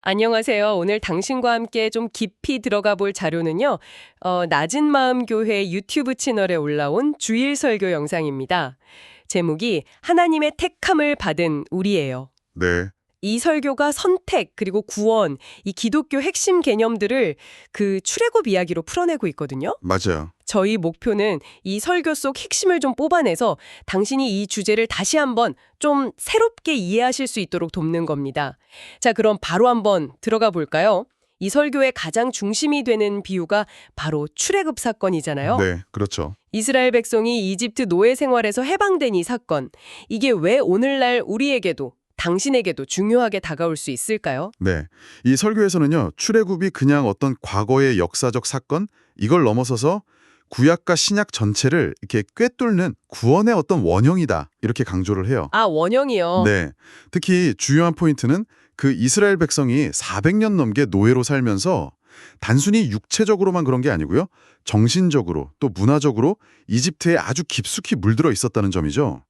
안녕하세요. 오늘 당신과 함께 좀 깊이 들어가 볼 자료는요. 낮은 마음 교회 유튜브 채널에 올라온 주일 설교 영상입니다. 제목이 하나님의 택함을 받은 우리예요. 네, 이 설교가 선택 그리고 구원, 이 기독교 핵심 개념들을 그 출애굽 이야기로 풀어내고 있거든요. 맞아요. 저희 목표는 이 설교 속 핵심을 좀 뽑아내서 당신이 이 주제를 다시 한번 좀 새롭게 이해하실 수 있도록 돕는 겁니다. 자, 그럼 바로 한번 들어가 볼까요? 이 설교의 가장 중심이 되는 비유가 바로 출애굽 사건이잖아요. 네, 그렇죠. 이스라엘 백성이 이집트 노예 생활에서 해방된 이 사건, 이게 왜 오늘날 우리에게도 당신에게도 중요하게 다가올 수 있을까요? 네. 이 설교에서는요, 출애굽이 그냥 어떤 과거의 역사적 사건, 이걸 넘어서서 구약과 신약 전체를 이렇게 꿰뚫는 구원의 어떤 원형이다. 이렇게 강조를 해요. 아, 원형이요. 네. 특히 중요한 포인트는 그 이스라엘 백성이 400년 넘게 노예로 살면서 단순히 육체적으로만 그런 게 아니고요. 정신적으로 또 문화적으로 이집트에 아주 깊숙이 물들어 있었다는 점이죠.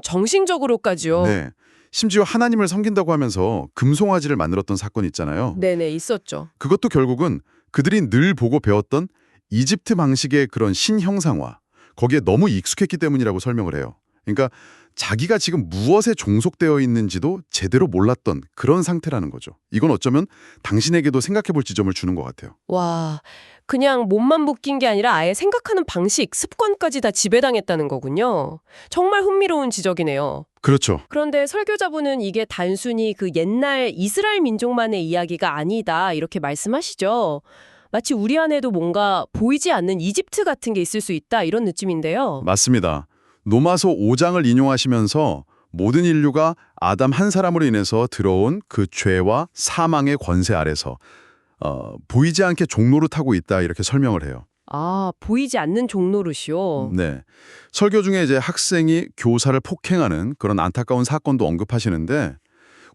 정신적으로까지요. 네. 심지어 하나님을 섬긴다고 하면서 금송아지를 만들었던 사건이 있잖아요. 네네, 있었죠. 그것도 결국은 그들이 늘 보고 배웠던 이집트 방식의 그런 신형상화, 거기에 너무 익숙했기 때문이라고 설명을 해요. 그러니까 자기가 지금 무엇에 종속되어 있는지도 제대로 몰랐던 그런 상태라는 거죠. 이건 어쩌면 당신에게도 생각해 볼 지점을 주는 것 같아요. 와, 그냥 몸만 묶인 게 아니라 아예 생각하는 방식, 습관까지 다 지배당했다는 거군요. 정말 흥미로운 지적이네요. 그렇죠. 그런데 설교자분은 이게 단순히 그 옛날 이스라엘 민족만의 이야기가 아니다, 이렇게 말씀하시죠. 마치 우리 안에도 뭔가 보이지 않는 이집트 같은 게 있을 수 있다, 이런 느낌인데요. 맞습니다. 로마서 5장을 인용하시면서 모든 인류가 아담 한 사람으로 인해서 들어온 그 죄와 사망의 권세 아래서 보이지 않게 종노릇하고 있다 이렇게 설명을 해요. 아, 보이지 않는 종노릇이요. 네. 설교 중에 이제 학생이 교사를 폭행하는 그런 안타까운 사건도 언급하시는데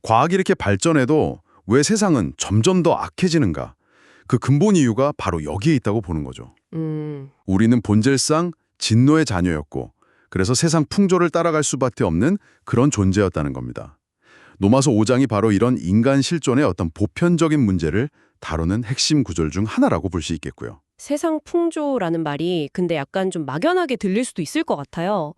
과학이 이렇게 발전해도 왜 세상은 점점 더 악해지는가? 그 근본 이유가 바로 여기에 있다고 보는 거죠. 우리는 본질상 진노의 자녀였고 그래서 세상 풍조를 따라갈 수밖에 없는 그런 존재였다는 겁니다. 로마서 5장이 바로 이런 인간 실존의 어떤 보편적인 문제를 다루는 핵심 구절 중 하나라고 볼 수 있겠고요. 세상 풍조라는 말이 근데 약간 좀 막연하게 들릴 수도 있을 것 같아요.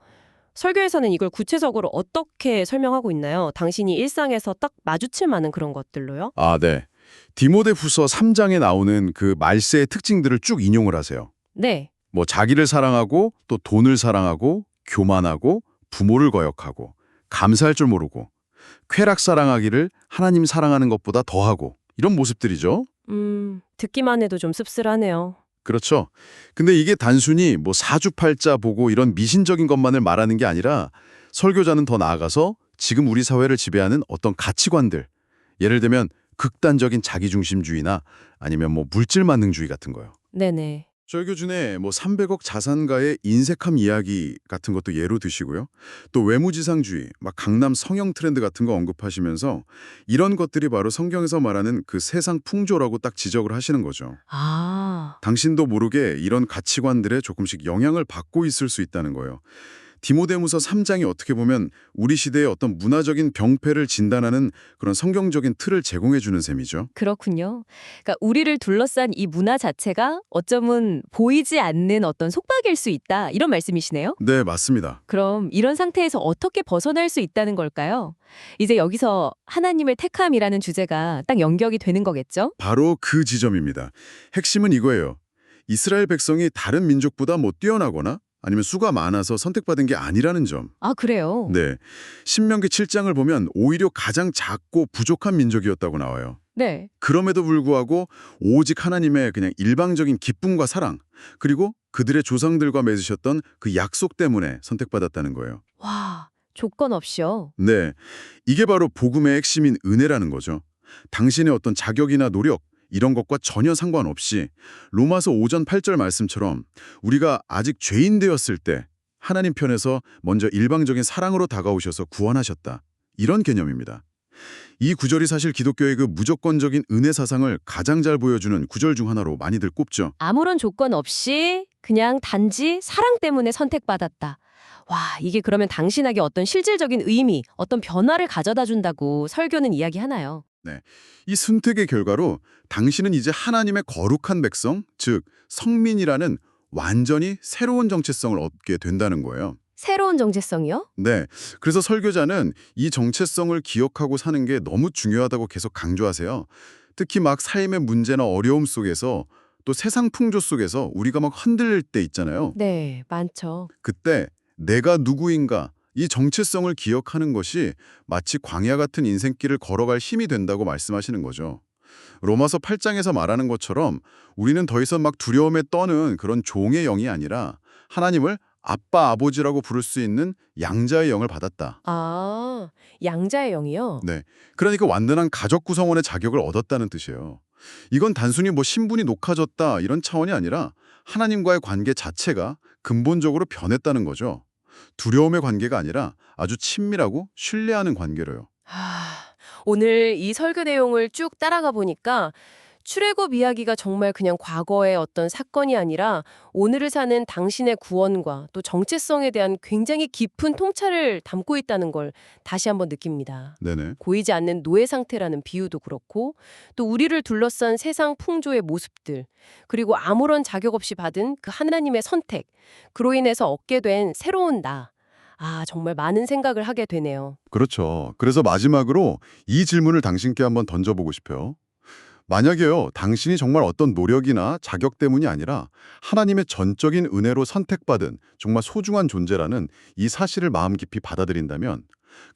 설교에서는 이걸 구체적으로 어떻게 설명하고 있나요? 당신이 일상에서 딱 마주칠 만한 그런 것들로요? 아, 네. 디모데후서 3장에 나오는 그 말세의 특징들을 쭉 인용을 하세요. 네. 뭐 자기를 사랑하고 또 돈을 사랑하고 교만하고 부모를 거역하고 감사할 줄 모르고 쾌락 사랑하기를 하나님 사랑하는 것보다 더하고 이런 모습들이죠. 듣기만 해도 좀 씁쓸하네요. 그렇죠. 근데 이게 단순히 뭐 사주팔자 보고 이런 미신적인 것만을 말하는 게 아니라 설교자는 더 나아가서 지금 우리 사회를 지배하는 어떤 가치관들, 예를 들면 극단적인 자기중심주의나 아니면 뭐 물질만능주의 같은 거요. 네네. 설교 중에 뭐 300억 자산가의 인색함 이야기 같은 것도 예로 드시고요. 또 외무지상주의, 막 강남 성형 트렌드 같은 거 언급하시면서 이런 것들이 바로 성경에서 말하는 그 세상 풍조라고 딱 지적을 하시는 거죠. 아, 당신도 모르게 이런 가치관들에 조금씩 영향을 받고 있을 수 있다는 거예요. 디모데후서 3장이 어떻게 보면 우리 시대의 어떤 문화적인 병폐를 진단하는 그런 성경적인 틀을 제공해 주는 셈이죠. 그렇군요. 그러니까 우리를 둘러싼 이 문화 자체가 어쩌면 보이지 않는 어떤 속박일 수 있다. 이런 말씀이시네요. 네, 맞습니다. 그럼 이런 상태에서 어떻게 벗어날 수 있다는 걸까요? 이제 여기서 하나님을 택함이라는 주제가 딱 연결이 되는 거겠죠? 바로 그 지점입니다. 핵심은 이거예요. 이스라엘 백성이 다른 민족보다 뭐 뛰어나거나 아니면 수가 많아서 선택받은 게 아니라는 점. 아, 그래요? 네. 신명기 7장을 보면 오히려 가장 작고 부족한 민족이었다고 나와요. 네. 그럼에도 불구하고 오직 하나님의 그냥 일방적인 기쁨과 사랑, 그리고 그들의 조상들과 맺으셨던 그 약속 때문에 선택받았다는 거예요. 와, 조건 없이요. 네. 이게 바로 복음의 핵심인 은혜라는 거죠. 당신의 어떤 자격이나 노력, 이런 것과 전혀 상관없이 로마서 5장 8절 말씀처럼 우리가 아직 죄인 되었을 때 하나님 편에서 먼저 일방적인 사랑으로 다가오셔서 구원하셨다. 이런 개념입니다. 이 구절이 사실 기독교의 그 무조건적인 은혜 사상을 가장 잘 보여주는 구절 중 하나로 많이들 꼽죠. 아무런 조건 없이 그냥 단지 사랑 때문에 선택받았다. 와, 이게 그러면 당신에게 어떤 실질적인 의미, 어떤 변화를 가져다 준다고 설교는 이야기하나요? 이 선택의 결과로 당신은 이제 하나님의 거룩한 백성, 즉 성민이라는 완전히 새로운 정체성을 얻게 된다는 거예요. 새로운 정체성이요? 네. 그래서 설교자는 이 정체성을 기억하고 사는 게 너무 중요하다고 계속 강조하세요. 특히 막 삶의 문제나 어려움 속에서 또 세상 풍조 속에서 우리가 막 흔들릴 때 있잖아요. 네, 많죠. 그때 내가 누구인가 이 정체성을 기억하는 것이 마치 광야 같은 인생길을 걸어갈 힘이 된다고 말씀하시는 거죠. 로마서 8장에서 말하는 것처럼 우리는 더 이상 막 두려움에 떠는 그런 종의 영이 아니라 하나님을 아빠, 아버지라고 부를 수 있는 양자의 영을 받았다. 아, 양자의 영이요? 네. 그러니까 완전한 가족 구성원의 자격을 얻었다는 뜻이에요. 이건 단순히 뭐 신분이 높아졌다 이런 차원이 아니라 하나님과의 관계 자체가 근본적으로 변했다는 거죠. 두려움의 관계가 아니라 아주 친밀하고 신뢰하는 관계로요. 오늘 이 설교 내용을 쭉 따라가 보니까 출애굽 이야기가 정말 그냥 과거의 어떤 사건이 아니라 오늘을 사는 당신의 구원과 또 정체성에 대한 굉장히 깊은 통찰을 담고 있다는 걸 다시 한번 느낍니다. 네네. 보이지 않는 노예 상태라는 비유도 그렇고 또 우리를 둘러싼 세상 풍조의 모습들 그리고 아무런 자격 없이 받은 그 하나님의 선택 그로 인해서 얻게 된 새로운 나. 아, 정말 많은 생각을 하게 되네요. 그렇죠. 그래서 마지막으로 이 질문을 당신께 한번 던져보고 싶어요. 만약에요, 당신이 정말 어떤 노력이나 자격 때문이 아니라 하나님의 전적인 은혜로 선택받은 정말 소중한 존재라는 이 사실을 마음 깊이 받아들인다면,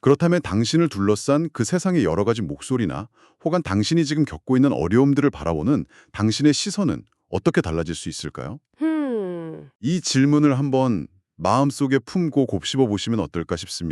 그렇다면 당신을 둘러싼 그 세상의 여러 가지 목소리나 혹은 당신이 지금 겪고 있는 어려움들을 바라보는 당신의 시선은 어떻게 달라질 수 있을까요? 이 질문을 한번 마음속에 품고 곱씹어 보시면 어떨까 싶습니다.